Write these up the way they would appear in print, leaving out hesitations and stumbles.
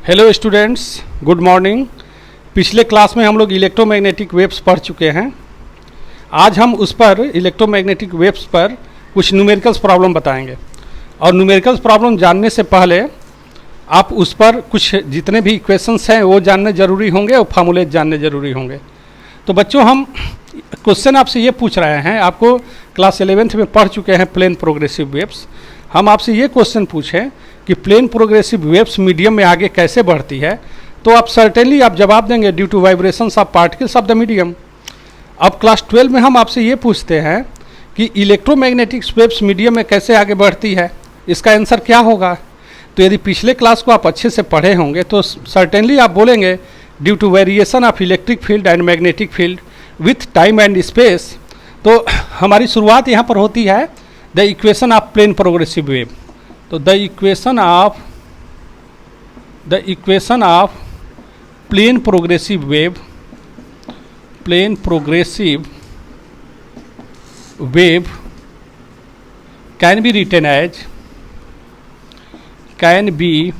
Hello students, good morning. पिछले class में हम लोग इलेक्ट्रोमैग्नेटिक वेव्स पढ़ चुके हैं। आज हम उस पर इलेक्ट्रोमैग्नेटिक वेव्स पर कुछ न्यूमेरिकल्स प्रॉब्लम बताएंगे। और न्यूमेरिकल्स प्रॉब्लम जानने से पहले आप उस पर कुछ जितने भी इक्वेशंस हैं वो जानने ज़रूरी होंगे और फार्मूलेज जानने ज़रूरी होंगे। तो बच्चों, हम क्वेश्चन आपसे ये पूछ रहे हैं, आपको क्लास 11th में पढ़ चुके हैं प्लेन प्रोग्रेसिव वेव्स। हम आपसे ये क्वेश्चन पूछें कि प्लेन प्रोग्रेसिव वेव्स मीडियम में आगे कैसे बढ़ती है, तो आप सर्टेनली आप जवाब देंगे due to vibrations of particles of the medium. अब क्लास 12 में हम आपसे ये पूछते हैं कि इलेक्ट्रोमैग्नेटिक वेव्स मीडियम में कैसे आगे बढ़ती है, इसका आंसर क्या होगा। तो यदि पिछले क्लास को आप अच्छे से पढ़े होंगे तो सर्टेनली आप बोलेंगे due to variation of electric field and magnetic field with time and space. तो हमारी शुरुआत यहाँ पर होती है the equation of plane progressive wave. तो the equation of plane progressive wave can be written as, can be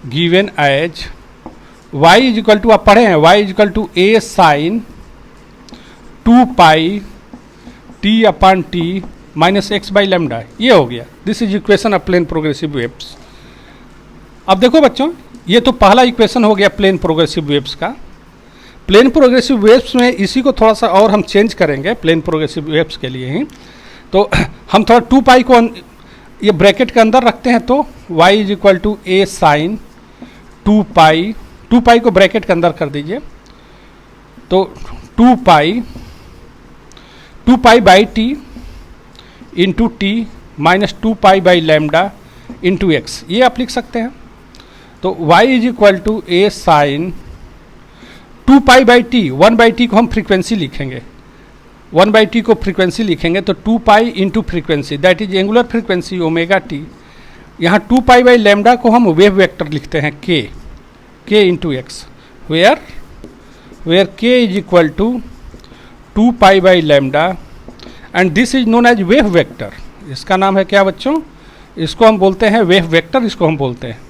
given as y is equal to, आप पढ़े हैं, y is equal to a sine 2 pi t upon t minus x by lambda. ये हो गया, this is equation of plane progressive waves. अब देखो बच्चों, ये तो पहला इक्वेशन हो गया प्लेन प्रोग्रेसिव वेव्स का। प्लेन प्रोग्रेसिव वेव्स में इसी को थोड़ा सा और हम चेंज करेंगे प्लेन प्रोग्रेसिव वेव्स के लिए ही। तो हम थोड़ा 2 पाई को ये ब्रैकेट के अंदर रखते हैं, तो y is equal to a sine 2 pi को ब्रैकेट के अंदर कर दीजिए। तो 2 pi by t into t minus 2 pi by lambda into x, ये आप लिख सकते हैं। तो y is equal to a sine 2 pi by t, 1 by t को हम फ्रीक्वेंसी लिखेंगे, 1 बाई टी को फ्रीक्वेंसी लिखेंगे, तो 2 pi into frequency that is angular frequency omega T. यहाँ 2 पाई बाई लेमडा को हम वेव वेक्टर लिखते हैं k into x, where k is equal to 2 pi by lambda and this is known as wave vector. इसका नाम है क्या बच्चों? इसको हम बोलते हैं वेव वेक्टर, इसको हम बोलते हैं।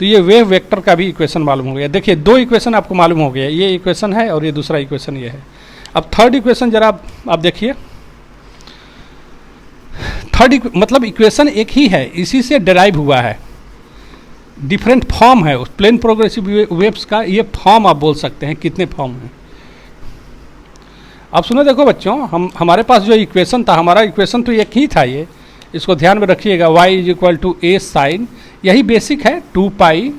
तो ये वेव वेक्टर का भी इक्वेशन मालूम हो गया। देखिए, 2 इक्वेशन आपको मालूम हो गया, ये इक्वेशन है और ये दूसरा इक्वेशन ये है। अब थर्ड इक्वेशन जरा आप देखिए, मतलब इक्वेशन एक ही है, इसी से डिराइव हुआ है, डिफरेंट फॉर्म है। प्लेन प्रोग्रेसिव वेव्स का ये फॉर्म आप बोल सकते हैं, कितने फॉर्म हैं। अब सुनो, देखो बच्चों, हमारे पास जो इक्वेशन था, हमारा इक्वेशन तो एक ही था, ये इसको ध्यान में रखिएगा। y is equal to a sine, यही बेसिक है, 2 pi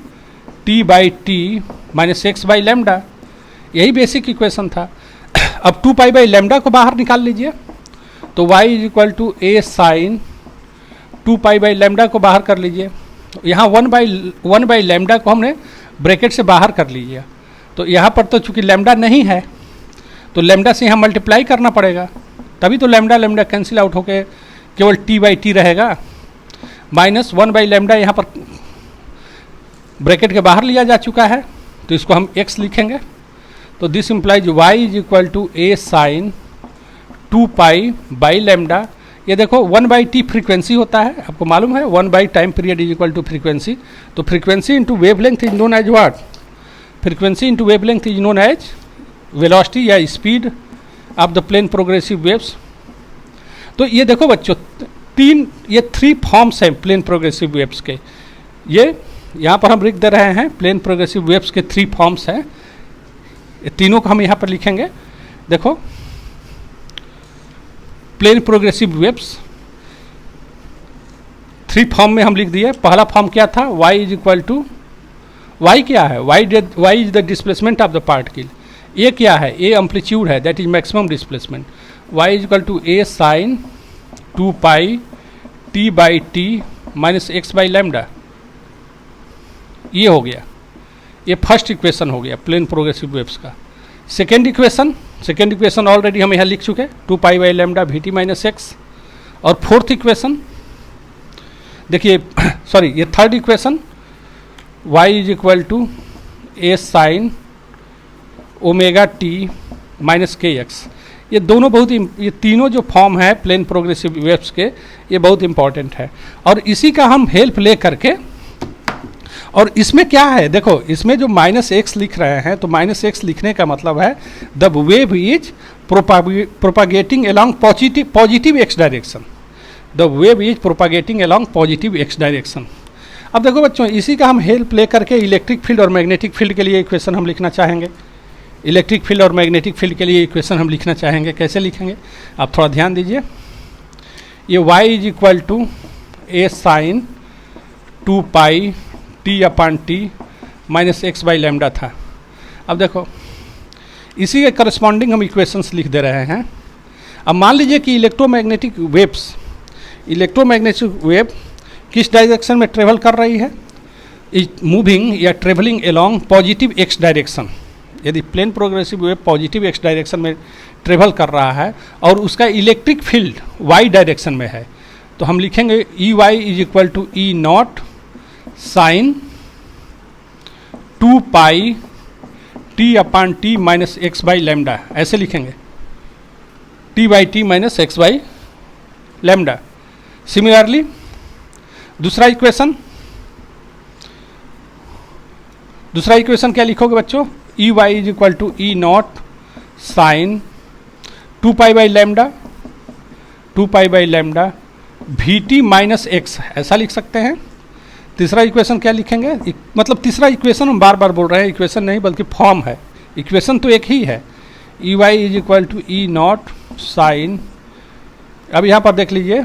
t by T minus x by lambda, यही बेसिक इक्वेशन था। अब 2 पाई बाई लेमडा को बाहर निकाल लीजिए, तो y is equal to a sine 2 pi by lambda को बाहर कर लीजिए। यहाँ 1 बाई लेमडा को हमने ब्रैकेट से बाहर कर लीजिए। तो यहाँ पर तो चूंकि लेमडा नहीं है, तो लेमडा से यहाँ मल्टीप्लाई करना पड़ेगा, तभी तो लेमडा कैंसिल आउट होके केवल t बाई टी रहेगा। माइनस 1 बाई लेमडा यहाँ पर ब्रैकेट के बाहर लिया जा चुका है, तो इसको हम x लिखेंगे। तो this implies y is equal to a sine 2 pi by lambda. ये देखो 1 बाई टी फ्रीक्वेंसी होता है, आपको मालूम है, 1 by time period is equal to frequency. तो frequency into wavelength is known as what? Frequency into wavelength is known as velocity या speed of the plane progressive waves. तो ये देखो बच्चों, 3 फॉर्म्स हैं प्लेन प्रोग्रेसिव वेव्स के। ये यहाँ पर हम लिख दे रहे हैं, प्लेन प्रोग्रेसिव वेव्स के 3 फॉर्म्स हैं, ये तीनों को हम यहाँ पर लिखेंगे। देखो, प्लेन प्रोग्रेसिव वेव्स 3 फॉर्म में हम लिख दिए। पहला फॉर्म क्या था? y is equal to, y क्या है? y is the displacement of the particle. a क्या है? a एम्पलीट्यूड है, that is maximum displacement. y is equal to a sine 2 pi t by T minus x by lambda. ये हो गया, ये first equation हो गया प्लेन प्रोग्रेसिव वेव्स का। सेकेंड इक्वेशन ऑलरेडी हम यहाँ लिख चुके, 2 pi by lambda v T minus x. और फोर्थ इक्वेशन देखिए, सॉरी, ये third equation y is equal to a sine omega T minus के एक्स। ये दोनों ये तीनों जो फॉर्म है प्लेन प्रोग्रेसिव वेव्स के, ये बहुत इंपॉर्टेंट है। और इसी का हम हेल्प ले करके और इसमें क्या है, देखो इसमें जो -x लिख रहे हैं, तो -x लिखने का मतलब है the wave is propagating along positive x direction, the wave is propagating along positive x direction. अब देखो बच्चों, इसी का हम हेल्प ले करके इलेक्ट्रिक फील्ड और मैग्नेटिक फील्ड के लिए इक्वेशन हम लिखना चाहेंगे। इलेक्ट्रिक फील्ड और मैग्नेटिक फील्ड के लिए इक्वेशन हम लिखना चाहेंगे, कैसे लिखेंगे आप थोड़ा ध्यान दीजिए। ये y is equal to a sine 2 pi t upon t minus x by lambda था। अब देखो इसी के करस्पॉन्डिंग हम इक्वेशंस लिख दे रहे हैं। अब मान लीजिए कि इलेक्ट्रोमैग्नेटिक वेव किस डायरेक्शन में ट्रेवल कर रही है, इज मूविंग या travelling along positive x direction. यदि plane progressive wave positive x direction में ट्रेवल कर रहा है और उसका इलेक्ट्रिक फील्ड y डायरेक्शन में है, तो हम लिखेंगे E y is equal to E naught sine 2 pi t upon t minus x by lambda, ऐसे लिखेंगे t by t minus x by lambda. Similarly दूसरा इक्वेशन क्या लिखोगे बच्चों, E y is equal to E naught sine 2 pi by lambda we T minus x, ऐसा लिख सकते हैं। तीसरा इक्वेशन क्या लिखेंगे, मतलब तीसरा इक्वेशन हम बार बार बोल रहे हैं, इक्वेशन नहीं बल्कि फॉर्म है, इक्वेशन तो एक ही है। E y is equal to E naught sine, अब यहाँ पर देख लीजिए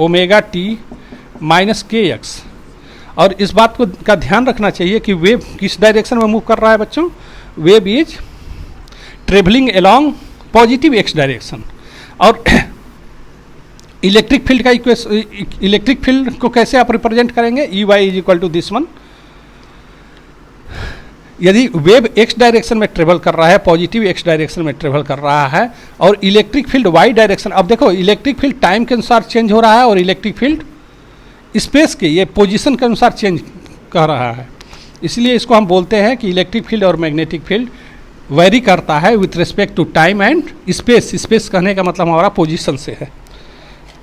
ओमेगा टी माइनस के एक्स। और इस बात को का ध्यान रखना चाहिए कि वेव किस डायरेक्शन में मूव कर रहा है बच्चों, wave is travelling along positive x direction. और इलेक्ट्रिक फील्ड का इलेक्ट्रिक फील्ड को कैसे आप रिप्रेजेंट करेंगे, E y is equal to this one. यदि वेव एक्स डायरेक्शन में ट्रेवल कर रहा है, पॉजिटिव एक्स डायरेक्शन में ट्रेवल कर रहा है, और इलेक्ट्रिक फील्ड वाई डायरेक्शन, अब देखो इलेक्ट्रिक फील्ड टाइम के अनुसार चेंज हो रहा है और इलेक्ट्रिक फील्ड स्पेस के ये पोजीशन के अनुसार चेंज कर रहा है, इसलिए इसको हम बोलते हैं कि इलेक्ट्रिक फील्ड और मैग्नेटिक फील्ड वेरी करता है with respect to time and space. Space कहने का मतलब हमारा पोजीशन से है।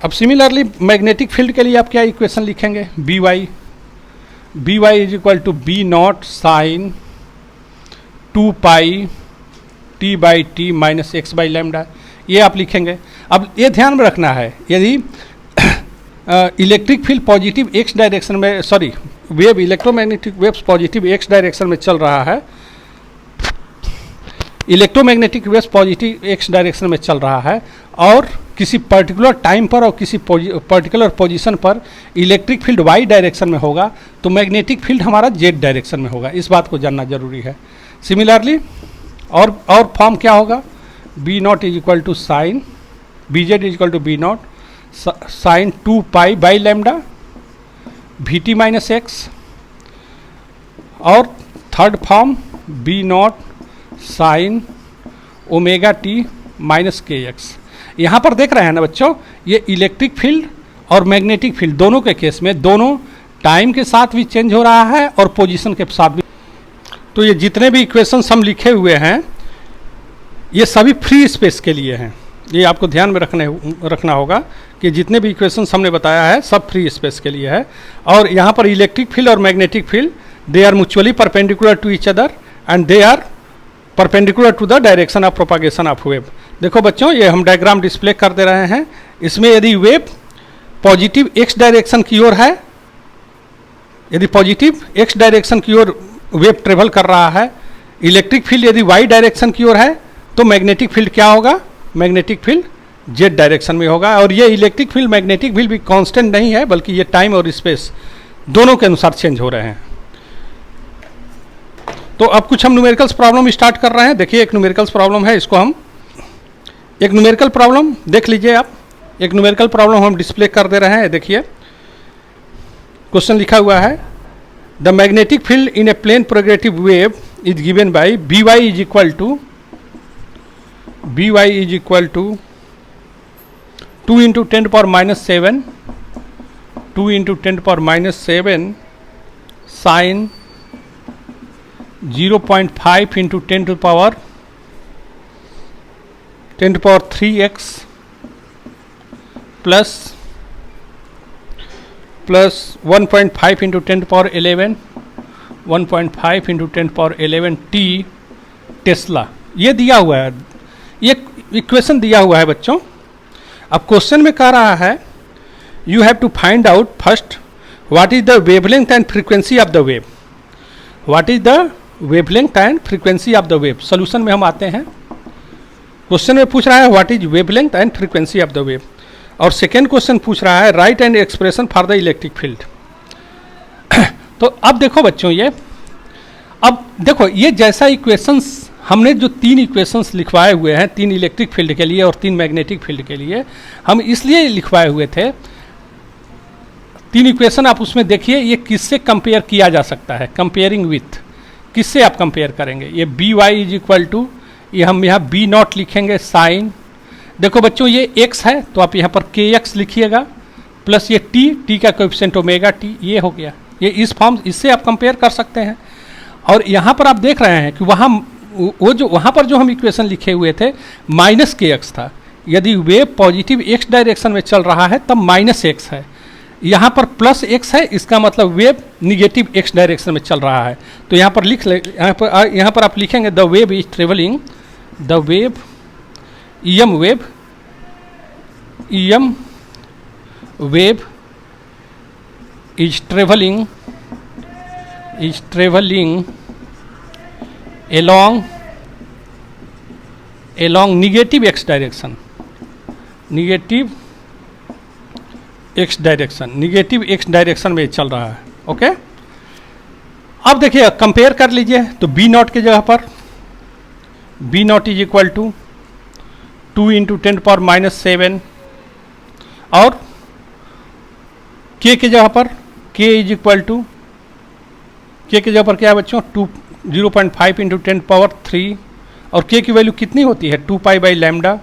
अब सिमिलरली मैग्नेटिक फील्ड के लिए आप क्या इक्वेशन लिखेंगे, B Y is equal to B not sine 2 pi T by T minus x by lambda, ये आप लिखेंगे। अब ये ध्यान में रखना है, यदि electric field positive x direction में, sorry wave electromagnetic waves positive x direction में चल रहा है, electromagnetic waves positive x direction में चल रहा है और किसी पर्टिकुलर टाइम पर और किसी पर्टिकुलर पोजीशन पर इलेक्ट्रिक फील्ड वाई डायरेक्शन में होगा, तो मैग्नेटिक फील्ड हमारा जेड डायरेक्शन में होगा। इस बात को जानना जरूरी है। सिमिलरली और फॉर्म क्या होगा, B not is equal to sine B Z is equal to B not sine 2 pi by lambda we T minus x, और third form B not sine omega T minus के X. यहाँ पर देख रहे हैं ना बच्चों, ये इलेक्ट्रिक फील्ड और मैग्नेटिक फील्ड दोनों के केस में दोनों टाइम के साथ भी चेंज हो रहा है और पोजीशन के साथ भी। तो ये जितने भी इक्वेशंस हम लिखे हुए हैं ये सभी फ्री स्पेस के लिए हैं, ये आपको ध्यान में रखना होगा कि जितने भी इक्वेशंस हमने बताया है सब फ्री स्पेस के लिए है। और यहाँ पर इलेक्ट्रिक फील्ड और magnetic field they are mutually perpendicular to each other and they are perpendicular to the direction of propagation of wave. देखो बच्चों, ये हम डायग्राम डिस्प्ले कर दे रहे हैं। इसमें यदि वेव पॉजिटिव एक्स डायरेक्शन की ओर है, यदि पॉजिटिव एक्स डायरेक्शन की ओर वेव ट्रेवल कर रहा है, इलेक्ट्रिक फील्ड यदि वाई डायरेक्शन की ओर है, तो मैग्नेटिक फील्ड क्या होगा, मैग्नेटिक फील्ड जेड डायरेक्शन में होगा। और ये इलेक्ट्रिक फील्ड मैग्नेटिक फील्ड भी कांस्टेंट नहीं है, बल्कि ये टाइम और स्पेस दोनों के अनुसार चेंज हो रहे हैं। तो अब कुछ हम न्यूमेरिकल्स प्रॉब्लम स्टार्ट कर रहे हैं। देखिए एक न्यूमेरिकल्स प्रॉब्लम है, इसको हम एक न्यूमेरिकल प्रॉब्लम देख लीजिए आप। एक न्यूमेरिकल प्रॉब्लम हम डिस्प्ले कर दे रहे हैं। देखिए क्वेश्चन लिखा हुआ है, the magnetic field in a plane progressive wave is given by B Y is equal to 2 into 10 power minus 7 sin 0.5 into 10 to power 3x plus 1.5 into 10 to power 11 1.5 into 10⁻11 T Tesla, ये दिया हुआ है, ये equation दिया हुआ है बच्चों। अब क्वेश्चन में कह रहा है you have to find out first what is the wavelength and frequency of the wave, what is the wavelength and frequency of the wave. Solution में हम आते हैं, क्वेश्चन में पूछ रहा है what is wavelength and frequency of the wave, और second question पूछ रहा है write and expression for the electric field. तो अब देखो बच्चों, ये अब देखो ये जैसा इक्वेशंस हमने जो 3 इक्वेशंस लिखवाए हुए हैं, 3 इलेक्ट्रिक फील्ड के लिए और 3 मैग्नेटिक फील्ड के लिए, हम इसलिए लिखवाए हुए थे। 3 इक्वेशन आप उसमें देखिए, ये किससे कंपेयर किया जा सकता है, कंपेयरिंग विथ, किससे आप कंपेयर करेंगे। ये B Y is equal to, ये हम यहाँ बी नॉट लिखेंगे साइन, देखो बच्चों ये x है तो आप यहाँ पर के एक्स लिखिएगा, प्लस ये t का कोएफिशिएंट ओमेगा टी, ये हो गया। ये इस फॉर्म, इससे आप कंपेयर कर सकते हैं। और यहाँ पर आप देख रहे हैं कि वहाँ पर जो हम इक्वेशन लिखे हुए थे माइनस के एक्स था, यदि वेव पॉजिटिव x डायरेक्शन में चल रहा है तब माइनस एक्स है, यहाँ पर प्लस एक्स है, इसका मतलब वेव निगेटिव x डायरेक्शन में चल रहा है। तो यहाँ पर लिख ले, यहाँ पर आप लिखेंगे the wave is travelling, the wave EM wave is traveling along negative x direction, negative x direction में चल रहा है। ओके, अब देखिए कंपेयर कर लीजिए, तो बी नॉट के जगह पर B not is equal to 2 into 10⁻⁷ और k के जगह पर k is equal to, k के जगह पर क्या है बच्चों 0.5 इंटू 10⁻3, और k की वैल्यू कितनी होती है 2 पाई बाई लैम्डा,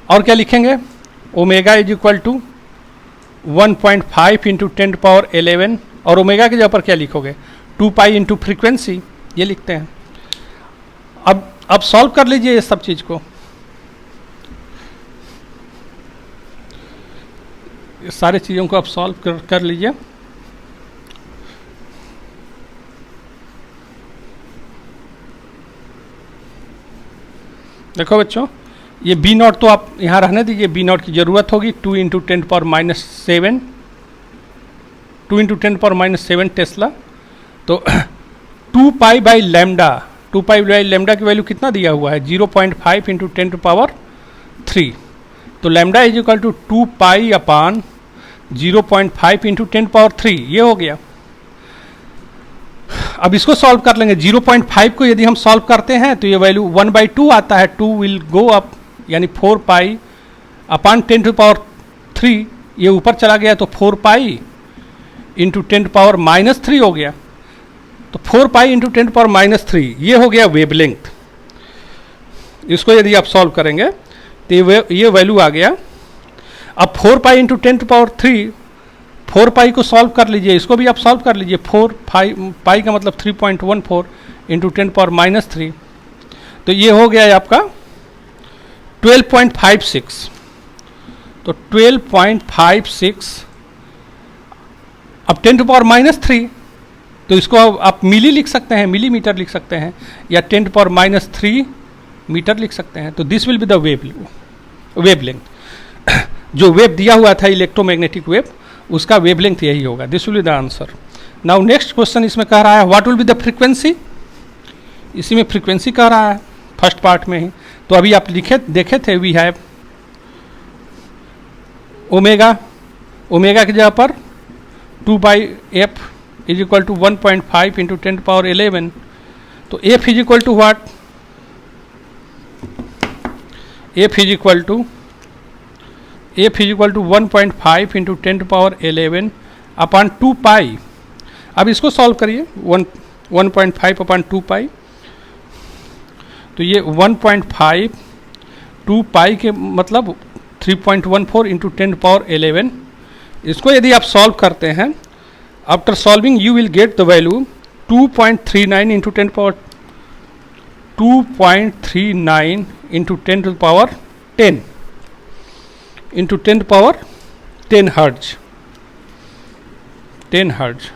और क्या लिखेंगे omega is equal to 1.5 into 10⁻11, और ओमेगा की जगह पर क्या लिखोगे 2 पाई इंटू फ्रीक्वेंसी, ये लिखते हैं। अब सॉल्व कर लीजिए ये सब चीज़ को, सारे चीज़ों को आप सॉल्व कर लीजिए। देखो बच्चों, ये बी नॉट तो आप यहाँ रहने दीजिए, बी नॉट की ज़रूरत होगी 2 इंटू 10⁻⁷, 2 इंटू 10⁻⁷ टेस्ला, तो 2 pi by lambda, 2 pi by lambda की वैल्यू कितना दिया हुआ है 0.5 इंटू 10⁻3, तो lambda is equal to 2 pi upon 0.5 into 10⁻3, ये हो गया। अब इसको सॉल्व कर लेंगे, 0.5 को यदि हम सॉल्व करते हैं तो ये वैल्यू 1/2 आता है, 2 विल गो अप, यानी 4 पाई अपान 10⁻3, ये ऊपर चला गया तो 4 पाई इंटू 10⁻³ हो गया, तो 4 पाई इंटू 10⁻³ ये हो गया वेवलेंथ। इसको यदि आप सॉल्व करेंगे तो ये वैल्यू आ गया। अब 4 पाई इंटू 10⁻3, 4 पाई को सॉल्व कर लीजिए, इसको भी आप सॉल्व कर लीजिए, 4 पाई का मतलब 3.14 इंटू 10⁻³ तो ये हो गया है आपका 12.56, तो 12.56, अब 10⁻³ तो इसको आप मिली लिख सकते हैं, मिलीमीटर लिख सकते हैं, या 10⁻³ मीटर लिख सकते हैं। तो this will be the wavelength, जो वेव दिया हुआ था इलेक्ट्रोमैग्नेटिक वेव, उसका वेवलेंथ यही होगा। This will be the answer. Now next question इसमें कह रहा है what will be the frequency, इसी में फ्रीक्वेंसी कह रहा है फर्स्ट पार्ट में ही। तो अभी आप देखे थे वी हैव ओमेगा, ओमेगा की जगह पर 2/f is equal to 1.5 into 10⁻11, तो f is equal to what, f is equal to 1.5 into 10⁻11 upon 2 pi. अब इसको सॉल्व करिए, 1.5 अपान 2 पाई, तो ये 1.5 2 पाई के मतलब 3.14 इंटू 10⁻11। इसको यदि आप सॉल्व करते हैं, after solving you will get the value 2.39 into 2.39 into 10⁻10 into 10⁻10 hertz, 10 hertz,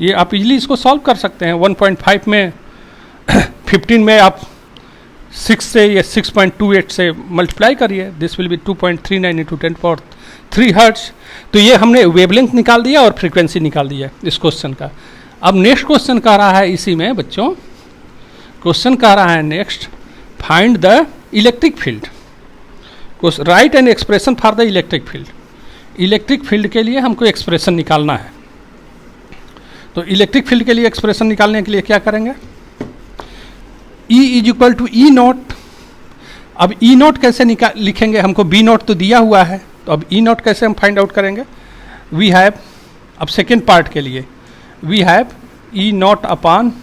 ये आप इजीली इसको सॉल्व कर सकते हैं। 1.5 में 15 में आप 6 से या 6.28 से मल्टीप्लाई करिए, this will be 2.39 into 10⁻³ hertz. तो ये हमने वेवलेंथ निकाल दिया और फ्रीक्वेंसी निकाल दिया इस क्वेश्चन का। अब नेक्स्ट क्वेश्चन कह रहा है इसी में बच्चों, क्वेश्चन कह रहा है next, find the electric field, right an expression for the electric field. Electric field के लिए हमको एक्सप्रेशन निकालना है। तो इलेक्ट्रिक फील्ड के लिए एक्सप्रेशन निकालने के लिए क्या करेंगे, E is equal to E not. अब ई नॉट कैसे लिखेंगे, हमको बी नॉट तो दिया हुआ है, तो अब ई नॉट कैसे हम फाइंड आउट करेंगे। वी हैव, अब सेकेंड पार्ट के लिए we have E naught upon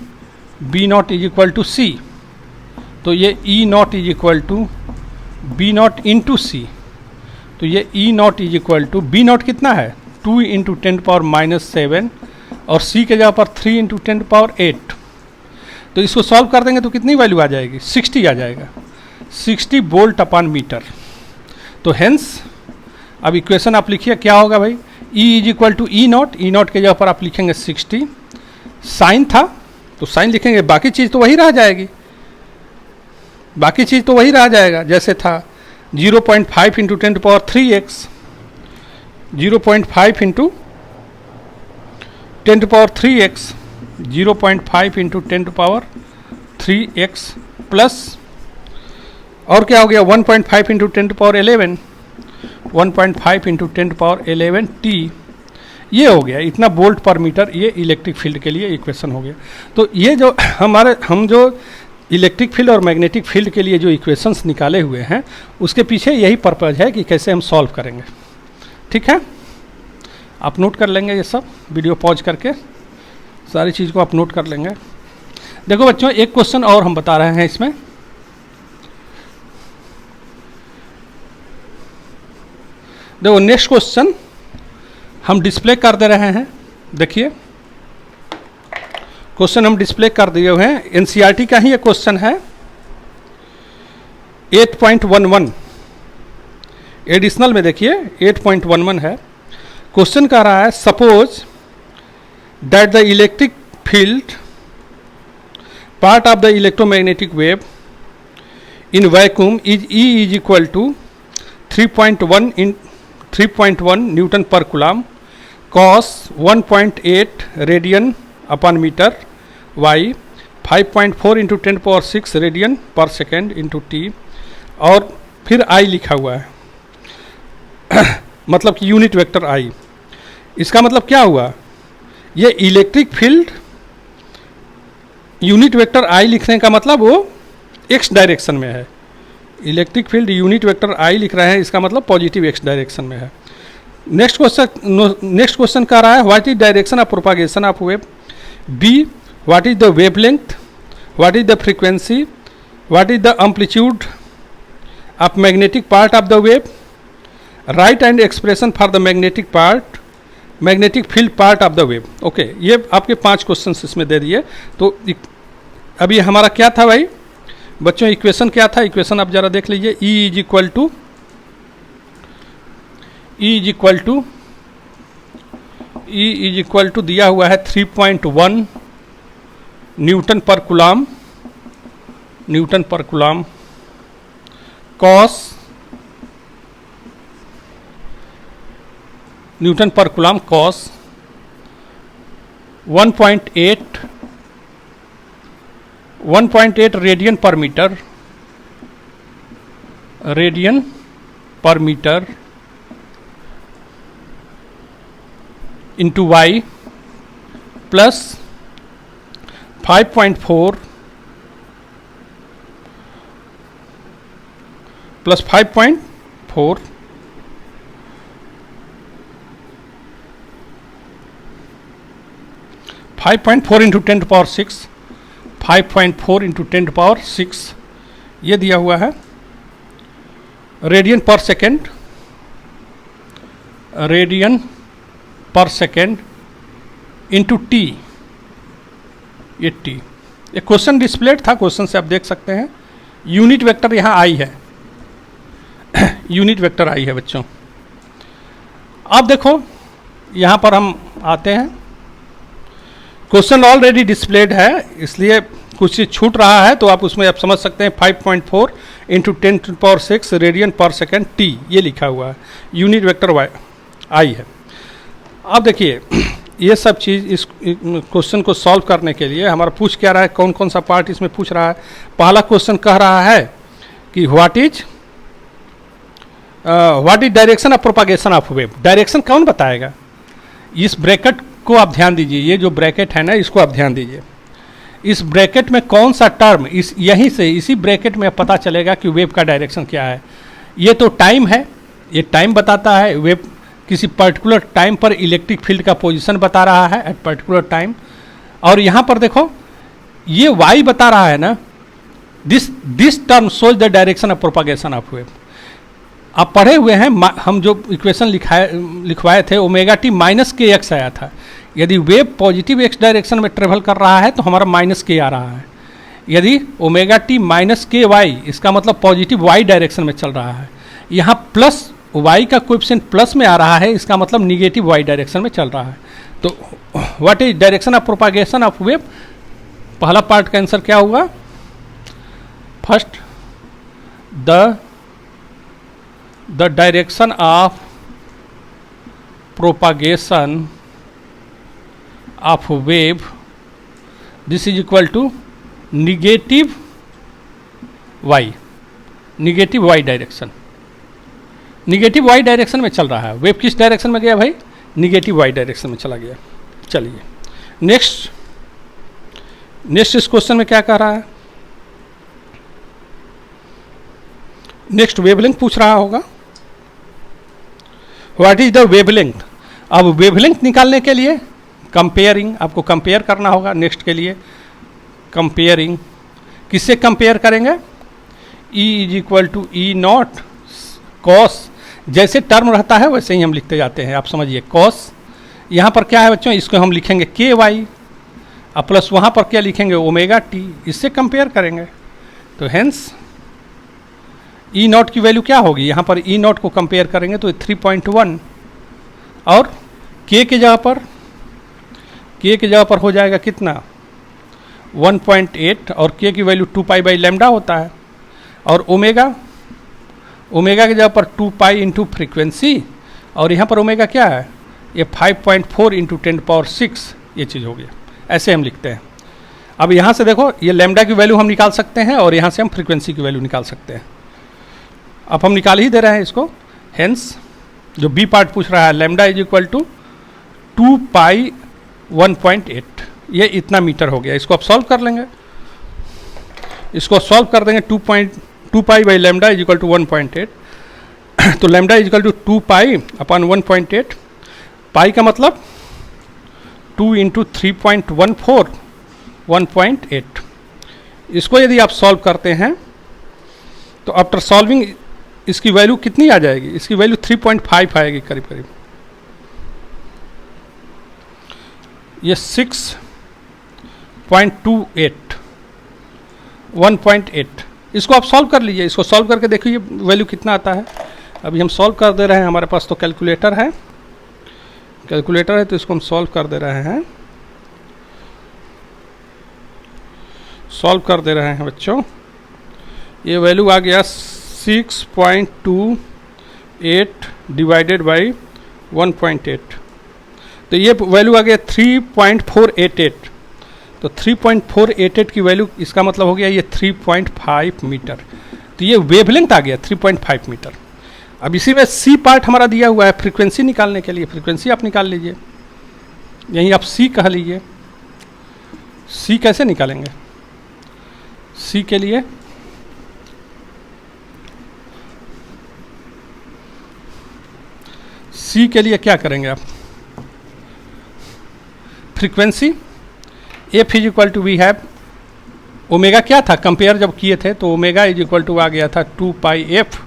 B not is equal to C. तो ये E naught is equal to B naught into C. तो ये E naught is equal to B naught कितना है 2 into 10⁻⁷ और सी के जगह पर 3 इंटू 10⁸। तो इसको सॉल्व कर देंगे तो कितनी वैल्यू आ जाएगी, 60 आ जाएगा, 60 वोल्ट अपॉन मीटर। तो हेंस अब इक्वेशन आप लिखिए क्या होगा भाई, E is equal to E not, E not के जगह पर आप लिखेंगे 60, साइन था तो साइन लिखेंगे, बाकी चीज़ तो वही रह जाएगी, बाकी चीज़ तो वही रह जाएगा जैसे था। 0.5 into 10⁻³ x, 0.5 into 10⁻³ x, 0.5 into 10⁻³ x plus और क्या हो गया 1.5 इंटू 10⁻11, 1.5 इंटू 10⁻11 t। ये हो गया, इतना वोल्ट पर मीटर, ये इलेक्ट्रिक फील्ड के लिए इक्वेशन हो गया। तो ये जो हम जो इलेक्ट्रिक फील्ड और मैग्नेटिक फील्ड के लिए जो इक्वेशंस निकाले हुए हैं उसके पीछे यही पर्पज़ है कि कैसे हम सॉल्व करेंगे। ठीक है, आप नोट कर लेंगे ये सब, वीडियो पॉज करके सारी चीज़ को आप नोट कर लेंगे। देखो बच्चों, एक क्वेश्चन और हम बता रहे हैं इसमें। देखो नेक्स्ट क्वेश्चन हम डिस्प्ले कर दे रहे हैं, देखिए क्वेश्चन हम डिस्प्ले कर दिए हुए हैं, एनसीईआरटी का ही ये क्वेश्चन है 8.11 एडिशनल में, देखिए 8.11 है। क्वेश्चन कह रहा है suppose that the electric field part of the electromagnetic wave in vacuum is E is equal to 3.1 newton per coulomb, cos 1.8 radian upon metre, y 5.4 into 10⁻⁶ radian per second into T, और फिर I लिखा हुआ है मतलब कि unit vector I। इसका मतलब क्या हुआ, ये electric field unit vector I लिखने का मतलब वो x डायरेक्शन में है। Electric field unit vector I लिख रहे हैं, इसका मतलब पॉजिटिव x डायरेक्शन में है। नेक्स्ट क्वेश्चन कह रहा है what is direction of propagation of wave, be what is the wavelength, what is the frequency, what is the amplitude of magnetic part of the wave, right and expression for the magnetic part, magnetic field part of the wave. Okay, ये आपके 5 question इसमें दे दिए। तो अभी हमारा क्या था भाई बच्चों, इक्वेशन क्या था, इक्वेशन आप जरा देख लीजिए। E इज इक्वल टू दिया हुआ है 3.1 newton per coulomb, cos newton per coulomb cos 1.8 radian per metre into y plus 5.4 plus 5.4 5.4 into 10⁻⁶, 5.4 into 10⁻⁶, ये दिया हुआ है radian per second into T, ये टी। ये क्वेश्चन डिस्प्लेड था, क्वेश्चन से आप देख सकते हैं। यूनिट वेक्टर यहाँ आई है यूनिट वेक्टर आई है बच्चों। अब देखो यहाँ पर हम आते हैं, क्वेश्चन ऑलरेडी डिस्प्लेड है, इसलिए कुछ चीज़ छूट रहा है तो आप उसमें आप समझ सकते हैं 5.4 into 10⁶ radian per second T, ये लिखा हुआ है, यूनिट वेक्टर वाई आई है। अब देखिए ये सब चीज़ इस क्वेश्चन को सॉल्व करने के लिए हमारा पूछ क्या रहा है, कौन कौन सा पार्ट इसमें पूछ रहा है। पहला क्वेश्चन कह रहा है कि what is direction of propagation of wave. Direction कौन बताएगा? इस ब्रैकेट को आप ध्यान दीजिए, ये जो ब्रैकेट है ना इसको आप ध्यान दीजिए। इस ब्रैकेट में कौन सा टर्म, इस यहीं से इसी ब्रैकेट में पता चलेगा कि वेव का डायरेक्शन क्या है। ये तो टाइम है, ये टाइम बताता है, वेव किसी पर्टिकुलर टाइम पर इलेक्ट्रिक फील्ड का पोजीशन बता रहा है एट पर्टिकुलर टाइम। और यहाँ पर देखो ये वाई बता रहा है ना, this term shows the direction of propagation of wave. आप पढ़े हुए हैं, हम जो इक्वेशन लिखवाए थे ओमेगा टी माइनस के एक्स आया था। यदि वेव पॉजिटिव एक्स डायरेक्शन में ट्रेवल कर रहा है तो हमारा माइनस के आ रहा है। यदि ओमेगा टी माइनस के वाई, इसका मतलब पॉजिटिव वाई डायरेक्शन में चल रहा है। यहाँ प्लस वाई का कोएफिशिएंट प्लस में आ रहा है, इसका मतलब निगेटिव वाई डायरेक्शन में चल रहा है। तो what is direction of propagation of wave, पहला पार्ट का आंसर क्या होगा? First the direction of propagation of wave, this is equal to negative Y direction. Negative Y direction में चल रहा है। वेव किस डायरेक्शन में गया भाई? निगेटिव वाई डायरेक्शन में चला गया। चलिए नेक्स्ट इस क्वेश्चन में क्या कह रहा है? नेक्स्ट वेवलेंथ पूछ रहा होगा। What is the wavelength? अब वेवलेंथ निकालने के लिए कंपेयरिंग, आपको कंपेयर करना होगा। नेक्स्ट के लिए कंपेयरिंग, किससे कंपेयर करेंगे? E is equal to E not cos, जैसे टर्म रहता है वैसे ही हम लिखते जाते हैं, आप समझिए कॉस। यहाँ पर क्या है बच्चों, इसको हम लिखेंगे के वाई और प्लस वहाँ पर क्या लिखेंगे? ओमेगा टी, इससे कंपेयर करेंगे। तो हेंस ई नॉट की वैल्यू क्या होगी? यहाँ पर ई नॉट को कंपेयर करेंगे तो 3.1 और के के जगह पर हो जाएगा कितना? 1.8 और के की वैल्यू 2 पाई बाई लैम्डा होता है। और ओमेगा की जगह पर 2 पाई इंटू फ्रीक्वेंसी, और यहाँ पर ओमेगा क्या है? ये 5.4 इंटू 10⁶, ये चीज़ हो गया। ऐसे हम लिखते हैं। अब यहाँ से देखो ये लैम्डा की वैल्यू हम निकाल सकते हैं और यहाँ से हम फ्रीक्वेंसी की वैल्यू निकाल सकते हैं। अब हम निकाल ही दे रहे हैं इसको। हेंस जो बी पार्ट पूछ रहा है, लैम्डा इज इक्वल टू 2 पाई 1.8, ये इतना मीटर हो गया। इसको आप सॉल्व कर लेंगे, इसको सॉल्व कर देंगे। 2 pi by lambda is equal to 1.8, तो lambda is equal to 2 pi upon 1.8। Pi का मतलब 2 इंटू 3.14, 1.8। इसको यदि आप सॉल्व करते हैं तो आफ्टर सॉल्विंग इसकी वैल्यू कितनी आ जाएगी? इसकी वैल्यू 3.5 आएगी करीब करीब। ये 6.28, 1.8। इसको आप सॉल्व कर लीजिए, इसको सॉल्व करके देखिए वैल्यू कितना आता है। अभी हम सॉल्व कर दे रहे हैं, हमारे पास तो कैलकुलेटर है तो इसको हम सॉल्व कर दे रहे हैं। सॉल्व कर दे रहे हैं बच्चों। ये वैल्यू आ गया 6.28 डिवाइडेड बाई 1.8, तो ये वैल्यू आ गया 3.488। तो 3.488 की वैल्यू, इसका मतलब हो गया ये 3.5 मीटर। तो ये वेवलेंथ आ गया 3.5 मीटर। अब इसी में सी पार्ट हमारा दिया हुआ है फ्रीक्वेंसी निकालने के लिए। फ्रीक्वेंसी आप निकाल लीजिए, यहीं आप सी कह लीजिए। सी कैसे निकालेंगे? सी के लिए क्या करेंगे आप? Frequency F is equal to, we have omega क्या था कंपेयर जब किए थे, तो ओमेगा इज इक्वल टू आ गया था 2 pi F,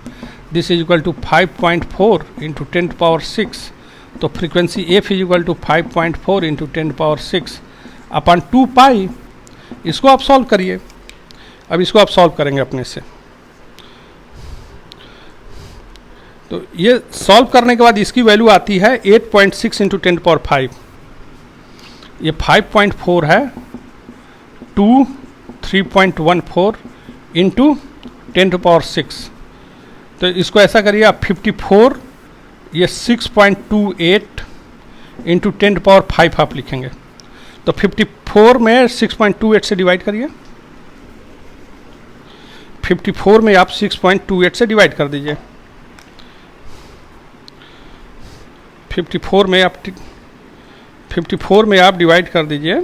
this is equal to 5.4 into 10⁶। तो frequency F is equal to 5.4 into 10⁶ upon 2 pi. इसको आप सॉल्व करिए। अब इसको आप सॉल्व करेंगे अपने से। तो ये सॉल्व करने के बाद इसकी वैल्यू आती है 8.6 इंटू 10⁵। ये 5.4 है, 2 3.14 इंटू 10⁶। तो इसको ऐसा करिए आप 54, ये 6.28 इंटू 10⁵ आप लिखेंगे। तो 54 में 6.28 से डिवाइड करिए, 54 में आप 6.28 से डिवाइड कर दीजिए। 54 में आप डिवाइड कर दीजिए,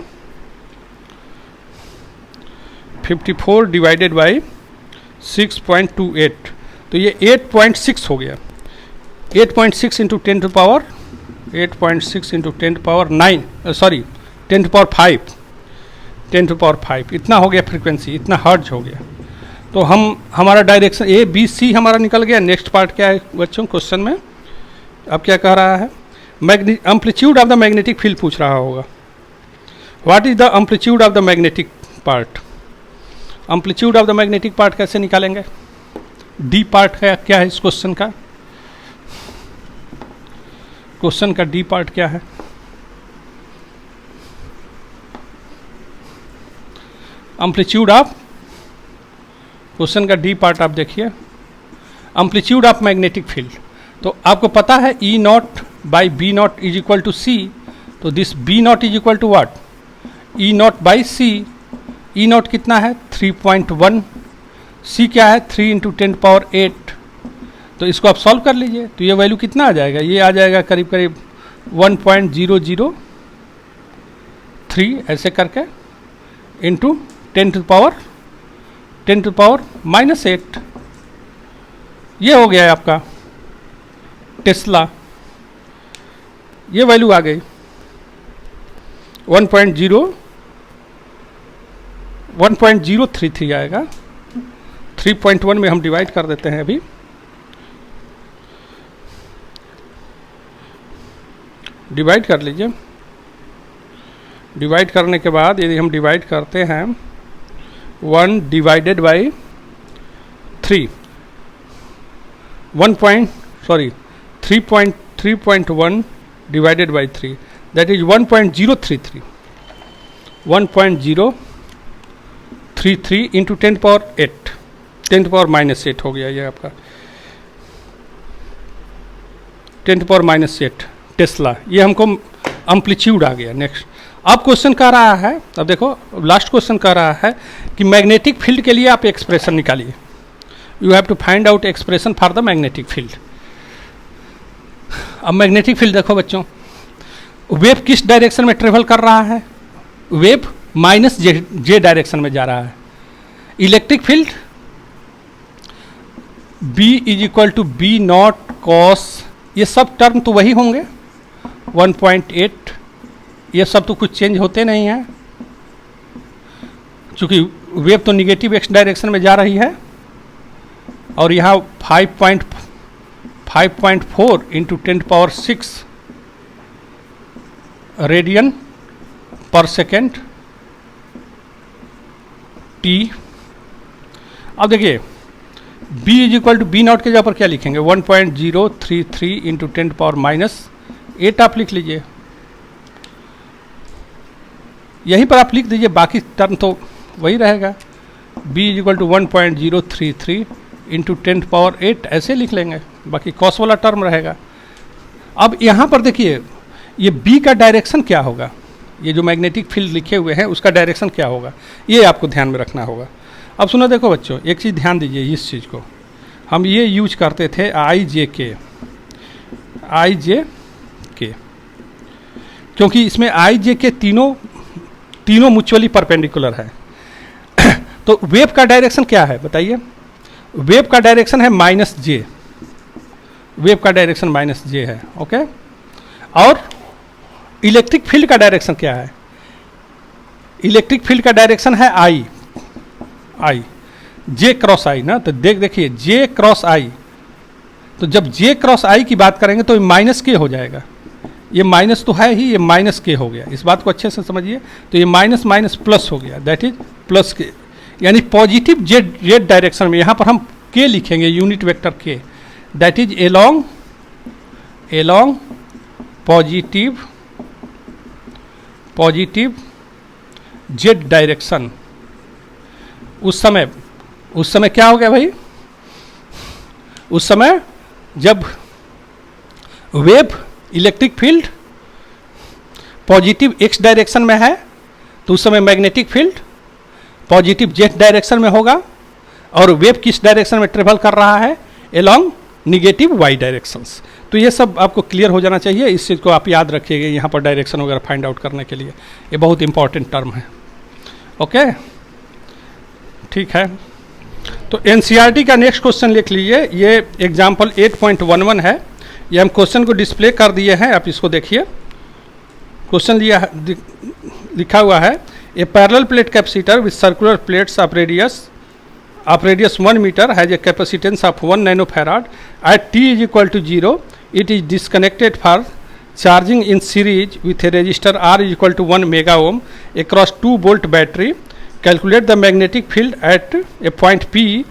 54 डिवाइडेड बाई 6.28, तो ये 8.6 हो गया। 8.6 इंटू 10⁻, 8.6 इंटू 10⁻9, सॉरी 10⁵, 10⁵ इतना हो गया फ्रीक्वेंसी, इतना हर्ट्ज हो गया। तो हमारा डायरेक्शन ए बी सी हमारा निकल गया। नेक्स्ट पार्ट क्या है बच्चों क्वेश्चन में, अब क्या कह रहा है, amplitude of the magnetic field पूछ रहा होगा। What is the amplitude of the magnetic part? Amplitude of the magnetic part कैसे निकालेंगे? डी पार्ट है क्या है इस क्वेश्चन का? क्वेश्चन का डी पार्ट क्या है? एम्पलीट्यूड ऑफ, क्वेश्चन का डी पार्ट आप देखिए, एम्पलीट्यूड ऑफ मैग्नेटिक फील्ड। तो आपको पता है E naught by B not is equal to C, तो this B not is equal to what? E naught by C. E naught कितना है? 3.1, सी क्या है? 3 इंटू 10⁸। तो इसको आप सॉल्व कर लीजिए, तो ये वैल्यू कितना आ जाएगा? ये आ जाएगा करीब करीब 1.003 ऐसे करके, इंटू 10⁻⁻8। ये हो गया है आपका टेस्ला, ये वैल्यू आ गई 1.033 आएगा। 3.1 में हम डिवाइड कर देते हैं अभी, डिवाइड कर लीजिए। डिवाइड करने के बाद यदि हम डिवाइड करते हैं 1 divided by 3, 3.1 divided by 3, that is 1.033, 1.033 into 10⁻8, 10⁻−8 हो गया ये आपका 10⁻−8 टेस्ला। ये हमको एम्पलीट्यूड आ गया। नेक्स्ट अब क्वेश्चन कह रहा है, अब देखो लास्ट क्वेश्चन कह रहा है कि मैग्नेटिक फील्ड के लिए आप एक्सप्रेशन निकालिए। You have to find out expression for the magnetic field. अब मैग्नेटिक फील्ड देखो बच्चों, वेव किस डायरेक्शन में ट्रेवल कर रहा है? वेव -जे डायरेक्शन में जा रहा है। Electric field B is equal to B not cos, ये सब टर्म तो वही होंगे 1.8, ये सब तो कुछ चेंज होते नहीं हैं, चूंकि वेव तो निगेटिव एक्स डायरेक्शन में जा रही है। और यहाँ 5.4 into 10⁻6 radian per second T. अब देखिए B is equal to B not के जगह पर क्या लिखेंगे? 1.033 इंटू 10⁻8 आप लिख लीजिए, यहीं पर आप लिख दीजिए, बाकी टर्म तो वही रहेगा। B is equal to 1.033 into 10⁻8 ऐसे लिख लेंगे, बाकी कॉस वाला टर्म रहेगा। अब यहाँ पर देखिए ये B का डायरेक्शन क्या होगा? ये जो मैग्नेटिक फील्ड लिखे हुए हैं उसका डायरेक्शन क्या होगा, ये आपको ध्यान में रखना होगा। अब सुनो देखो बच्चों, एक चीज़ ध्यान दीजिए, इस चीज़ को हम ये यूज करते थे आई जे के, क्योंकि इसमें आई जे के तीनों म्यूचुअली परपेंडिकुलर है। तो वेव का डायरेक्शन क्या है बताइए? वेव का डायरेक्शन है -j, वेव का डायरेक्शन -j है, ओके। और इलेक्ट्रिक फील्ड का डायरेक्शन क्या है? इलेक्ट्रिक फील्ड का डायरेक्शन है आई, जे क्रॉस आई ना। तो देखिए जे क्रॉस आई, तो जब जे क्रॉस आई की बात करेंगे तो माइनस के हो जाएगा। ये माइनस तो है ही, ये माइनस के हो गया, इस बात को अच्छे से समझिए। तो ये माइनस माइनस प्लस हो गया, दैट इज प्लस के, यानी पॉजिटिव जेड डायरेक्शन में। यहाँ पर हम के लिखेंगे, यूनिट वेक्टर के, that is along positive Z direction, उस समय क्या हो गया भाई, उस समय जब wave electric field positive x direction में है तो उस समय magnetic field positive Z direction में होगा, और वेव किस डायरेक्शन में ट्रेवल कर रहा है, एलॉन्ग निगेटिव वाई डायरेक्शंस। तो ये सब आपको क्लियर हो जाना चाहिए, इस चीज़ को आप याद रखिएगा यहाँ पर डायरेक्शन वगैरह फाइंड आउट करने के लिए, ये बहुत इंपॉर्टेंट टर्म है। ओके ठीक है, तो एनसीईआरटी का नेक्स्ट क्वेश्चन लिख लीजिए, ये एग्जाम्पल 8.11 है, ये हम क्वेश्चन को डिस्प्ले कर दिए हैं, आप इसको देखिए। क्वेश्चन लिखा हुआ है, a parallel plate capacitor with circular plates of radius 1 meter has a capacitance of 1 nanofarad. At t is equal to 0, it is disconnected for charging in series with a resistor R is equal to 1 mega ohm across 2 volt battery. Calculate the magnetic field at a point P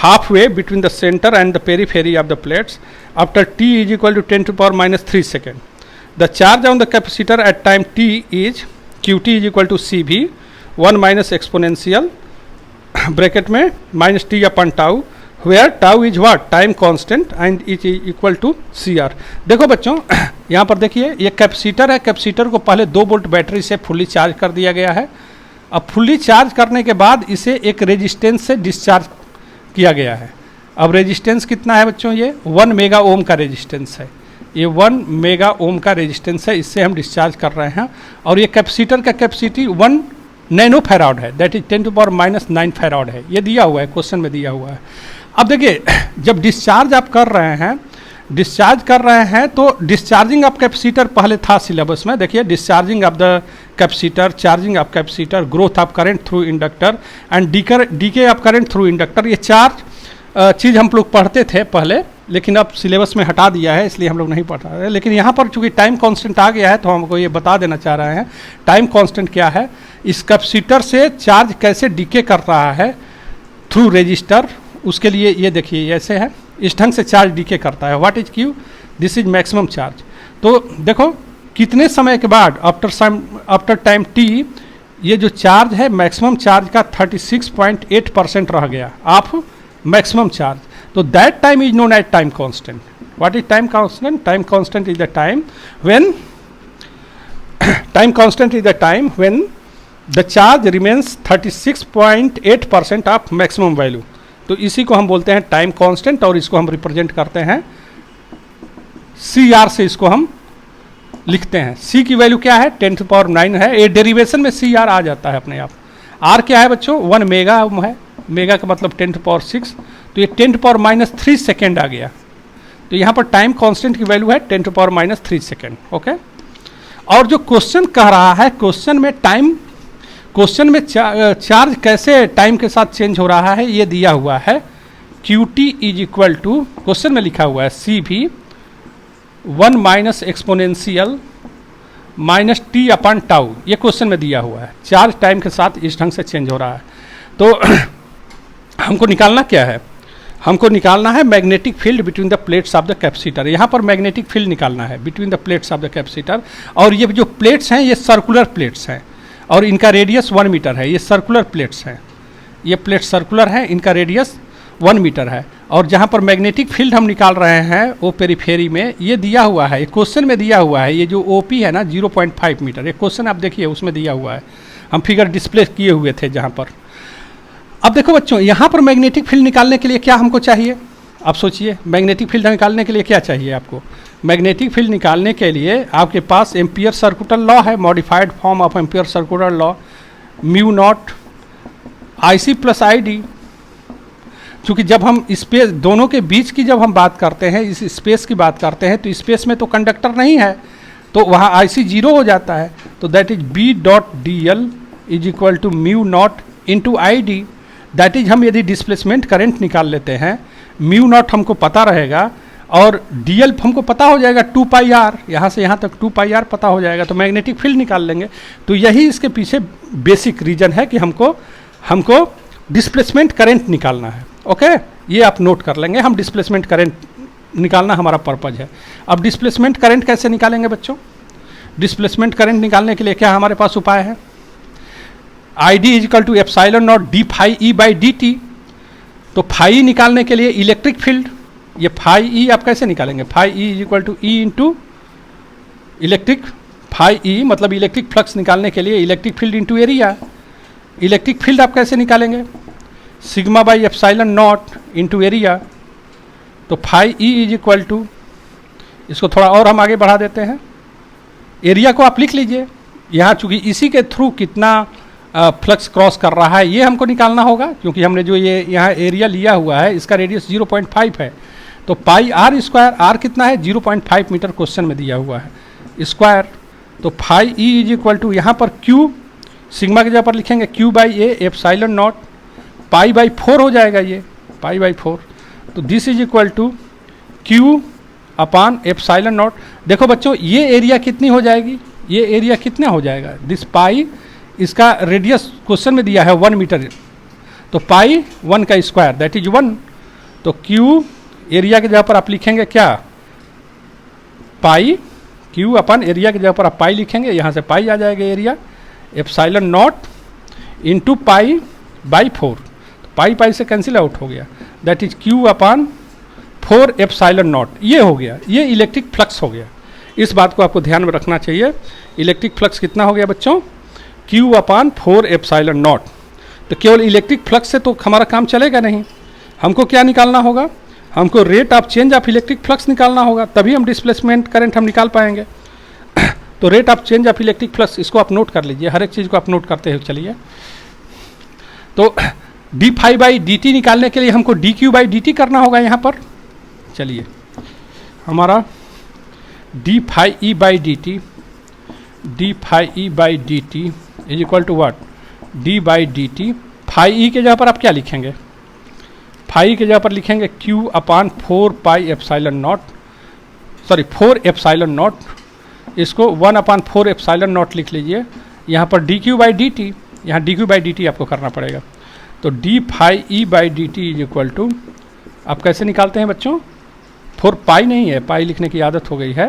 halfway between the center and the periphery of the plates after t is equal to 10 to the power minus 3 second. The charge on the capacitor at time t is qt is equal to cv 1 minus exponential bracket में minus T upon tau, where tau is what, time constant and is equal to C R. देखो बच्चों यहाँ पर देखिए, ये capacitor है, capacitor को पहले 2 वोल्ट बैटरी से फुल्ली चार्ज कर दिया गया है। अब फुल्ली चार्ज करने के बाद इसे एक रेजिस्टेंस से डिस्चार्ज किया गया है। अब रेजिस्टेंस कितना है बच्चों, ये 1 मेगा ओम का रेजिस्टेंस है, ये 1 मेगा ओम का रेजिस्टेंस है, इससे हम डिस्चार्ज कर रहे हैं। और ये कैपेसिटर का कैपेसिटी 1 नैनो फैराड है, that is 10 to power minus 9 farad है, ये दिया हुआ है, क्वेश्चन में दिया हुआ है। अब देखिए जब डिस्चार्ज आप कर रहे हैं तो डिस्चार्जिंग ऑफ कैपेसिटर पहले था सिलेबस में, देखिए discharging of the capacitor, charging of capacitor, growth of current through inductor and DK of current through inductor, ये 4 चीज़ हम लोग पढ़ते थे पहले, लेकिन अब सिलेबस में हटा दिया है इसलिए हम लोग नहीं पढ़ रहे हैं। लेकिन यहाँ पर चूंकि टाइम कांस्टेंट आ गया है तो हमको ये बता देना चाह रहे हैं टाइम कांस्टेंट क्या है, इस कैपेसिटर से चार्ज कैसे डीके कर रहा है थ्रू रेजिस्टर, उसके लिए ये देखिए ऐसे है, इस ढंग से चार्ज डीके करता है। What is Q, this is maximum charge. तो देखो कितने समय के बाद आफ्टर टाइम टी ये जो चार्ज है मैक्सिमम चार्ज का 36.8% रह गया ऑफ मैक्सिमम चार्ज, तो that time is known as time constant. What is time constant, time constant is the time when the charge remains 36.8% of maximum value. तो इसी को हम बोलते हैं टाइम कांस्टेंट, और इसको हम रिप्रेजेंट करते हैं सी आर से, इसको हम लिखते हैं। सी की वैल्यू क्या है, 10 टू पावर 9 है, ये डेरिवेशन में सी आर आ जाता है अपने आप। आर क्या है बच्चों, 1 मेगा है, मेगा का मतलब 10 टू पावर 6, तो ये 10 टू पावर माइनस 3 सेकेंड आ गया। तो यहाँ पर टाइम कांस्टेंट की वैल्यू है 10 to power minus 3 second. Okay, और जो क्वेश्चन कह रहा है, क्वेश्चन में चार्ज कैसे टाइम के साथ चेंज हो रहा है ये दिया हुआ है। QT is equal to, question में लिखा हुआ है CV 1 minus exponential minus T upon tau, ये क्वेश्चन में दिया हुआ है। चार्ज टाइम के साथ इस ढंग से चेंज हो रहा है। तो हमको निकालना क्या है, हमको निकालना है magnetic field between the plates of the capacitor. यहाँ पर मैग्नेटिक फील्ड निकालना है between the plates of the capacitor, और ये जो प्लेट्स हैं ये सर्कुलर प्लेट्स हैं और इनका रेडियस 1 मीटर है। ये सर्कुलर प्लेट्स हैं, ये प्लेट सर्कुलर है, इनका रेडियस 1 मीटर है। और जहाँ पर मैग्नेटिक फील्ड हम निकाल रहे हैं वो पेरिफेरी में, ये दिया हुआ है, क्वेश्चन में दिया हुआ है। ये जो OP है ना 0.5 मीटर, ये क्वेश्चन आप देखिए उसमें दिया हुआ है, हम फिगर डिस्प्ले किए हुए थे जहाँ पर। अब देखो बच्चों, यहाँ पर मैग्नेटिक फील्ड निकालने के लिए क्या हमको चाहिए, आप सोचिए म्याग्नेटिक फील्ड निकालने के लिए क्या चाहिए आपको। मैग्नेटिक फील्ड निकालने के लिए आपके पास एम्पियर सर्कुलर लॉ है, modified form of Ampere circular law, mu naught IC plus ID। चूँकि जब हम स्पेस दोनों के बीच की जब हम बात करते हैं, इस स्पेस की बात करते हैं, तो स्पेस में तो कंडक्टर नहीं है, तो वहाँ IC 0 हो जाता है। तो that is B.dl is equal to mu not into ID। That is हम यदि डिस्प्लेसमेंट करंट निकाल लेते हैं, म्यू नॉट हमको पता रहेगा और dl हमको पता हो जाएगा 2 पाई r, यहाँ से यहाँ तक 2 पाई r पता हो जाएगा, तो मैग्नेटिक फील्ड निकाल लेंगे। तो यही इसके पीछे बेसिक रीजन है कि हमको डिस्प्लेसमेंट करंट निकालना है। ओके, ये आप नोट कर लेंगे, हम डिस्प्लेसमेंट करंट निकालना हमारा पर्पज है। अब डिस्प्लेसमेंट करंट कैसे निकालेंगे बच्चों, डिस्प्लेसमेंट करंट निकालने के लिए क्या हमारे पास उपाय है? I D is equal to epsilon naught D phi E by D T. तो फाई निकालने के लिए इलेक्ट्रिक फील्ड, ये फाई ई आप कैसे निकालेंगे? Phi E is equal to E into electric, phi E मतलब इलेक्ट्रिक फ्लक्स निकालने के लिए electric field into area. Electric field आप कैसे निकालेंगे? Sigma by epsilon naught into area. तो phi E is equal to, इसको थोड़ा और हम आगे बढ़ा देते हैं, एरिया को आप लिख लीजिए। यहाँ चूँकि इसी के थ्रू कितना फ्लक्स क्रॉस कर रहा है ये हमको निकालना होगा, क्योंकि हमने जो ये यहाँ एरिया लिया हुआ है इसका रेडियस 0.5 है। तो पाई आर स्क्वायर, आर कितना है? 0.5 मीटर क्वेश्चन में दिया हुआ है स्क्वायर। तो phi E is equal to यहाँ पर क्यू, सिग्मा की जगह पर लिखेंगे Q by A epsilon not, pi by 4 हो जाएगा ये, पाई बाई 4। तो this is equal to Q upon epsilon not. देखो बच्चों ये एरिया कितनी हो जाएगी? ये एरिया कितना हो जाएगा? दिस पाई, इसका रेडियस क्वेश्चन में दिया है 1 मीटर, तो पाई 1 का स्क्वायर दैट इज 1। तो क्यू एरिया की जगह पर आप लिखेंगे क्या? पाई, क्यू अपन एरिया की जगह पर आप पाई लिखेंगे, यहाँ से पाई आ जाएगा area, epsilon naught into pi by 4। तो पाई पाई से कैंसिल आउट हो गया, that is Q upon 4 epsilon not. ये हो गया, ये इलेक्ट्रिक फ्लक्स हो गया। इस बात को आपको ध्यान में रखना चाहिए। इलेक्ट्रिक फ्लक्स कितना हो गया बच्चों? Q upon 4 epsilon not. तो केवल इलेक्ट्रिक फ्लक्स से तो हमारा काम चलेगा नहीं, हमको क्या निकालना होगा? हमको rate of change of electric flux निकालना होगा, तभी हम डिस्प्लेसमेंट करंट हम निकाल पाएंगे। तो rate of change of electric flux, इसको आप नोट कर लीजिए, हर एक चीज़ को आप नोट करते हुए चलिए। तो D phi by D T निकालने के लिए हमको D Q by D T करना होगा यहाँ पर। चलिए हमारा D phi E by D T, D phi E by D T is equal to what? D by D T. Phi E के जगह पर आप क्या लिखेंगे? फाई के जगह पर लिखेंगे Q upon 4 pi epsilon not, sorry 4 epsilon not. इसको 1 अपान 4 एप्साइलन नॉट लिख लीजिए। यहाँ पर D Q by D T, यहाँ D Q by D T आपको करना पड़ेगा। तो D phi E by D T is equal to, आप कैसे निकालते हैं बच्चों? 4 पाई नहीं है, पाई लिखने की आदत हो गई है।